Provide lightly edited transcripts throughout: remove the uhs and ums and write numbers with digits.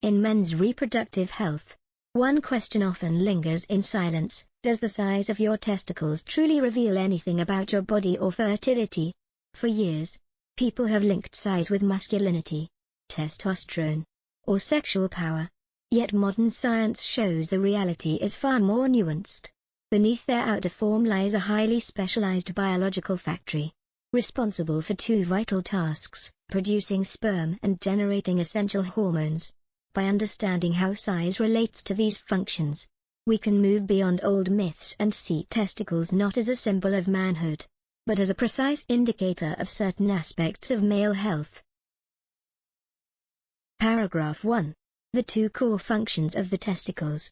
In men's reproductive health, one question often lingers in silence: does the size of your testicles truly reveal anything about your body or fertility? For years, people have linked size with masculinity, testosterone, or sexual power. Yet modern science shows the reality is far more nuanced. Beneath their outer form lies a highly specialized biological factory, responsible for two vital tasks: producing sperm and generating essential hormones. By understanding how size relates to these functions, we can move beyond old myths and see testicles not as a symbol of manhood, but as a precise indicator of certain aspects of male health. Paragraph 1. The two core functions of the testicles.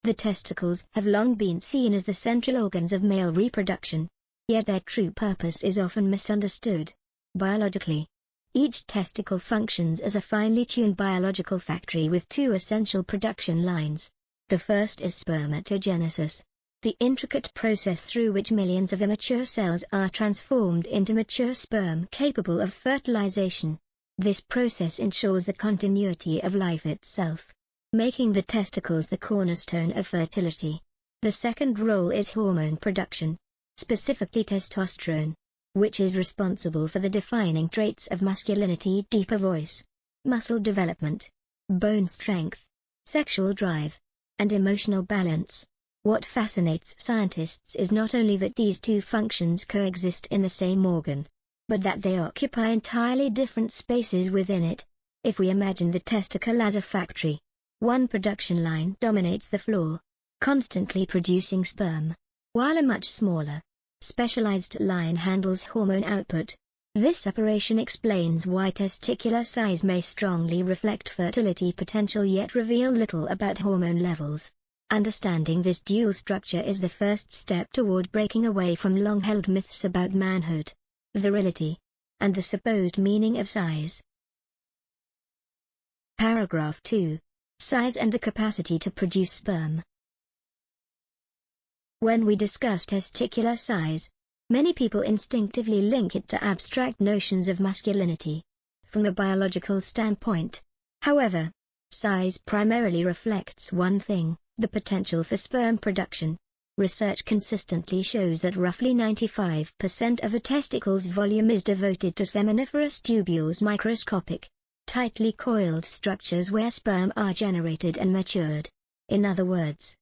The testicles have long been seen as the central organs of male reproduction, yet their true purpose is often misunderstood. Biologically, each testicle functions as a finely tuned biological factory with two essential production lines. The first is spermatogenesis, the intricate process through which millions of immature cells are transformed into mature sperm capable of fertilization. This process ensures the continuity of life itself, making the testicles the cornerstone of fertility. The second role is hormone production, specifically testosterone, which is responsible for the defining traits of masculinity: deeper voice, muscle development, bone strength, sexual drive, and emotional balance. What fascinates scientists is not only that these two functions coexist in the same organ, but that they occupy entirely different spaces within it. If we imagine the testicle as a factory, one production line dominates the floor, constantly producing sperm, while a much smaller, specialized line handles hormone output. This separation explains why testicular size may strongly reflect fertility potential yet reveal little about hormone levels. Understanding this dual structure is the first step toward breaking away from long-held myths about manhood, virility, and the supposed meaning of size. Paragraph 2. Size and the capacity to produce sperm. When we discuss testicular size, many people instinctively link it to abstract notions of masculinity. From a biological standpoint, however, size primarily reflects one thing: the potential for sperm production. Research consistently shows that roughly 95% of a testicle's volume is devoted to seminiferous tubules, microscopic, tightly coiled structures where sperm are generated and matured. In other words,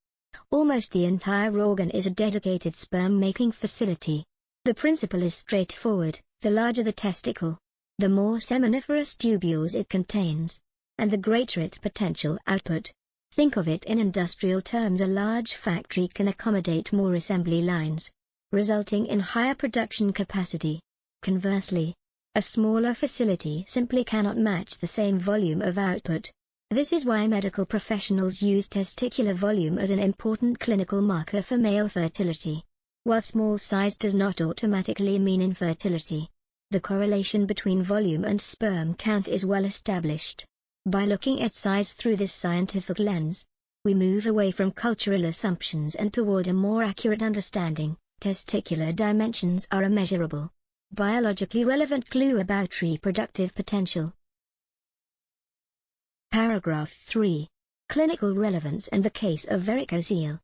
almost the entire organ is a dedicated sperm-making facility. The principle is straightforward: the larger the testicle, the more seminiferous tubules it contains, and the greater its potential output. Think of it in industrial terms: a large factory can accommodate more assembly lines, resulting in higher production capacity. Conversely, a smaller facility simply cannot match the same volume of output. This is why medical professionals use testicular volume as an important clinical marker for male fertility. While small size does not automatically mean infertility, the correlation between volume and sperm count is well established. By looking at size through this scientific lens, we move away from cultural assumptions and toward a more accurate understanding. Testicular dimensions are a measurable, biologically relevant clue about reproductive potential. Paragraph 3. Clinical relevance and the case of varicocele.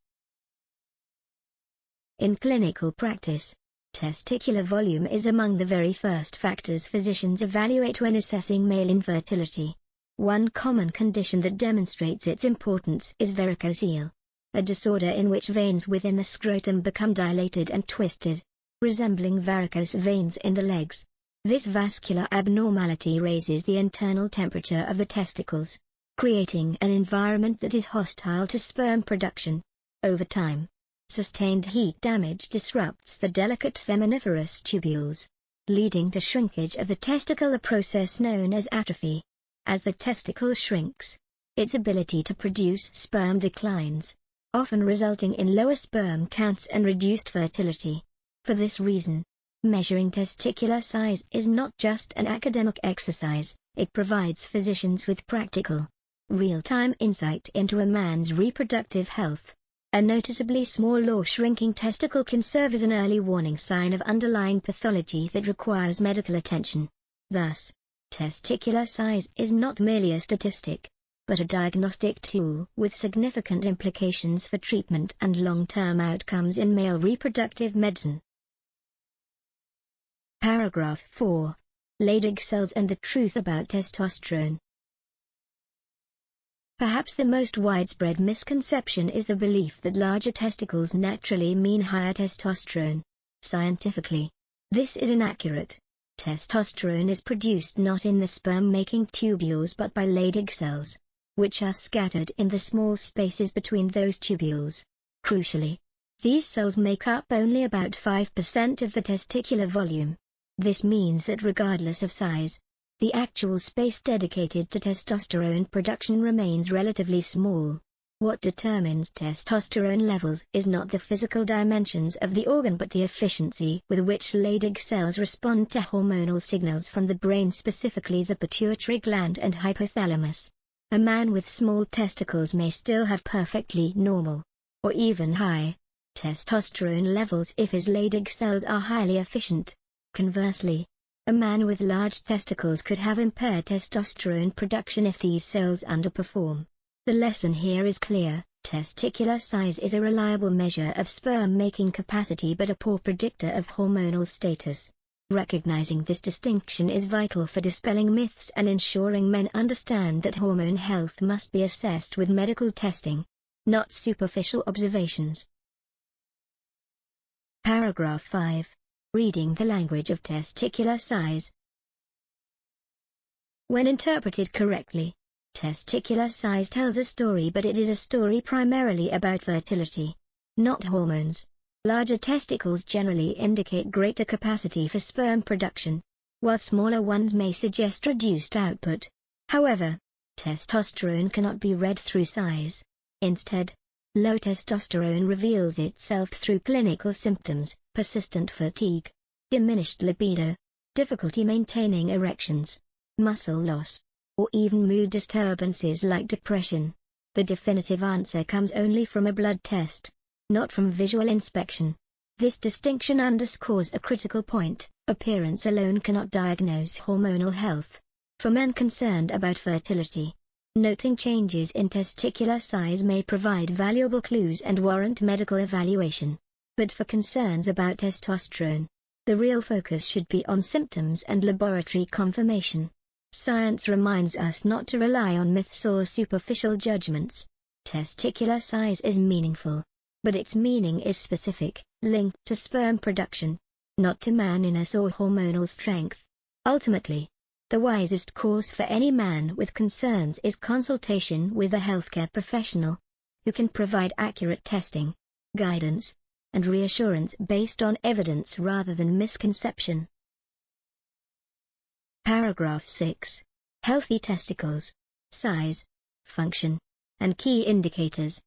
In clinical practice, testicular volume is among the very first factors physicians evaluate when assessing male infertility. One common condition that demonstrates its importance is varicocele, a disorder in which veins within the scrotum become dilated and twisted, resembling varicose veins in the legs. This vascular abnormality raises the internal temperature of the testicles, creating an environment that is hostile to sperm production. Over time, sustained heat damage disrupts the delicate seminiferous tubules, leading to shrinkage of the testicle, a process known as atrophy. As the testicle shrinks, its ability to produce sperm declines, often resulting in lower sperm counts and reduced fertility. For this reason, measuring testicular size is not just an academic exercise, it provides physicians with practical, real-time insight into a man's reproductive health. A noticeably small or shrinking testicle can serve as an early warning sign of underlying pathology that requires medical attention. Thus, Testicular size is not merely a statistic, but a diagnostic tool with significant implications for treatment and long-term outcomes in male reproductive medicine. Paragraph 4. Leydig cells and the truth about testosterone. Perhaps the most widespread misconception is the belief that larger testicles naturally mean higher testosterone. Scientifically, this is inaccurate. Testosterone is produced not in the sperm-making tubules but by Leydig cells, which are scattered in the small spaces between those tubules. Crucially, these cells make up only about 5% of the testicular volume. This means that regardless of size, the actual space dedicated to testosterone production remains relatively small. What determines testosterone levels is not the physical dimensions of the organ but the efficiency with which Leydig cells respond to hormonal signals from the brain, specifically the pituitary gland and hypothalamus. A man with small testicles may still have perfectly normal, or even high, testosterone levels if his Leydig cells are highly efficient. Conversely, a man with large testicles could have impaired testosterone production if these cells underperform. The lesson here is clear: testicular size is a reliable measure of sperm-making capacity but a poor predictor of hormonal status. Recognizing this distinction is vital for dispelling myths and ensuring men understand that hormone health must be assessed with medical testing, not superficial observations. Paragraph 5. Reading the language of testicular size. When interpreted correctly, testicular size tells a story, but it is a story primarily about fertility, not hormones. Larger testicles generally indicate greater capacity for sperm production, while smaller ones may suggest reduced output. However, testosterone cannot be read through size. Instead, low testosterone reveals itself through clinical symptoms: persistent fatigue, diminished libido, difficulty maintaining erections, muscle loss, or even mood disturbances like depression. The definitive answer comes only from a blood test, not from visual inspection. This distinction underscores a critical point: appearance alone cannot diagnose hormonal health. For men concerned about fertility, noting changes in testicular size may provide valuable clues and warrant medical evaluation. But for concerns about testosterone, the real focus should be on symptoms and laboratory confirmation. Science reminds us not to rely on myths or superficial judgments. Testicular size is meaningful, but its meaning is specific, linked to sperm production, not to manliness or hormonal strength. Ultimately, the wisest course for any man with concerns is consultation with a healthcare professional, who can provide accurate testing, guidance, and reassurance based on evidence rather than misconception. Paragraph 6. Healthy testicles, size, function, and key indicators.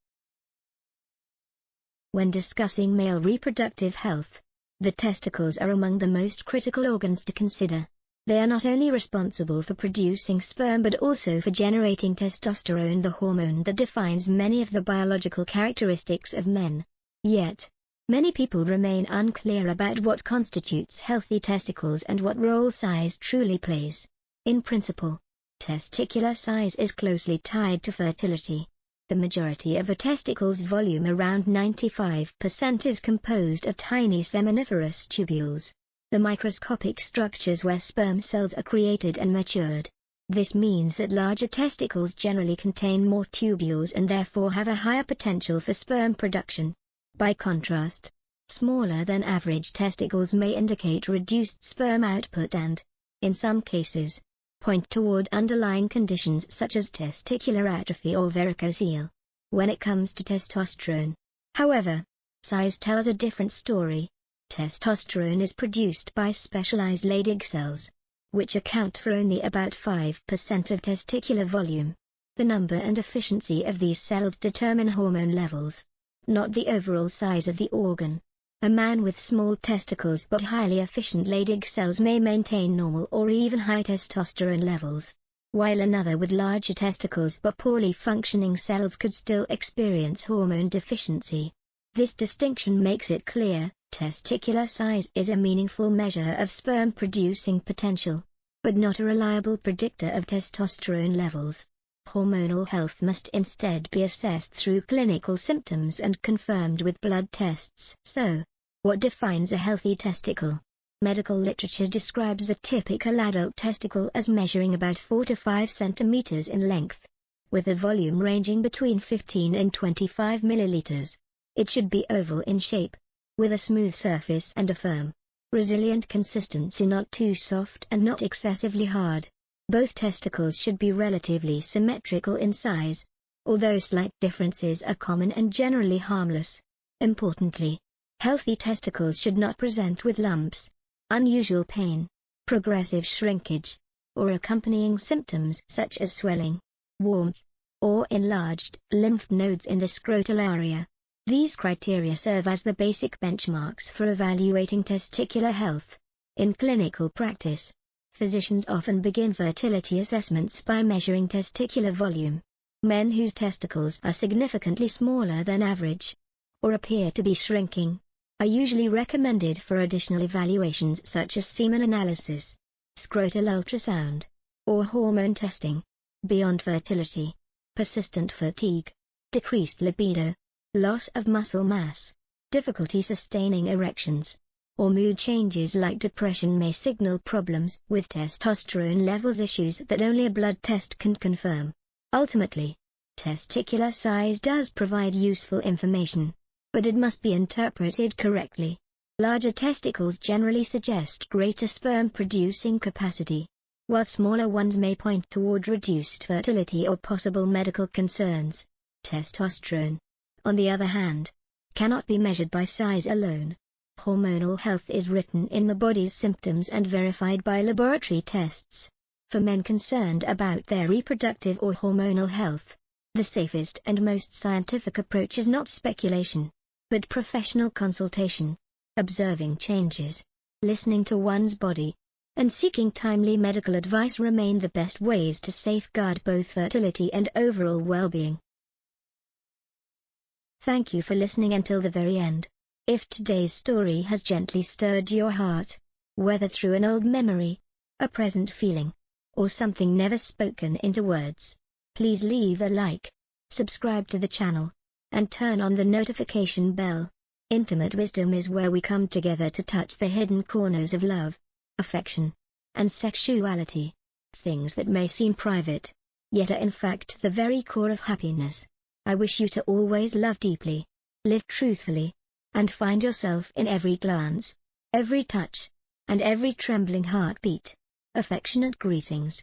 When discussing male reproductive health, the testicles are among the most critical organs to consider. They are not only responsible for producing sperm but also for generating testosterone, the hormone that defines many of the biological characteristics of men. Yet, many people remain unclear about what constitutes healthy testicles and what role size truly plays. In principle, testicular size is closely tied to fertility. The majority of a testicle's volume, around 95%, is composed of tiny seminiferous tubules, the microscopic structures where sperm cells are created and matured. This means that larger testicles generally contain more tubules and therefore have a higher potential for sperm production. By contrast, smaller than average testicles may indicate reduced sperm output and, in some cases, point toward underlying conditions such as testicular atrophy or varicocele. When it comes to testosterone, however, size tells a different story. Testosterone is produced by specialized Leydig cells, which account for only about 5% of testicular volume. The number and efficiency of these cells determine hormone levels, not the overall size of the organ. A man with small testicles but highly efficient Leydig cells may maintain normal or even high testosterone levels, while another with larger testicles but poorly functioning cells could still experience hormone deficiency. This distinction makes it clear: testicular size is a meaningful measure of sperm-producing potential. but not a reliable predictor of testosterone levels. Hormonal health must instead be assessed through clinical symptoms and confirmed with blood tests. So, what defines a healthy testicle? Medical literature describes a typical adult testicle as measuring about 4 to 5 centimeters in length, with a volume ranging between 15 and 25 milliliters. It should be oval in shape, with a smooth surface and a firm, resilient consistency, not too soft and not excessively hard. Both testicles should be relatively symmetrical in size, although slight differences are common and generally harmless. Importantly, healthy testicles should not present with lumps, unusual pain, progressive shrinkage, or accompanying symptoms such as swelling, warmth, or enlarged lymph nodes in the scrotal area. These criteria serve as the basic benchmarks for evaluating testicular health. In clinical practice, physicians often begin fertility assessments by measuring testicular volume. Men whose testicles are significantly smaller than average, or appear to be shrinking, are usually recommended for additional evaluations such as semen analysis, scrotal ultrasound, or hormone testing. Beyond fertility, persistent fatigue, decreased libido, loss of muscle mass, difficulty sustaining erections, or mood changes like depression may signal problems with testosterone levels, issues that only a blood test can confirm. Ultimately, testicular size does provide useful information, but it must be interpreted correctly. Larger testicles generally suggest greater sperm-producing capacity, while smaller ones may point toward reduced fertility or possible medical concerns. Testosterone, on the other hand, cannot be measured by size alone. Hormonal health is written in the body's symptoms and verified by laboratory tests. For men concerned about their reproductive or hormonal health, the safest and most scientific approach is not speculation, but professional consultation. Observing changes, listening to one's body, and seeking timely medical advice remain the best ways to safeguard both fertility and overall well-being. Thank you for listening until the very end. If today's story has gently stirred your heart, whether through an old memory, a present feeling, or something never spoken into words, please leave a like, subscribe to the channel, and turn on the notification bell. Intimate wisdom is where we come together to touch the hidden corners of love, affection, and sexuality, things that may seem private, yet are in fact the very core of happiness. I wish you to always love deeply, live truthfully, and find yourself in every glance, every touch, and every trembling heartbeat. Affectionate greetings.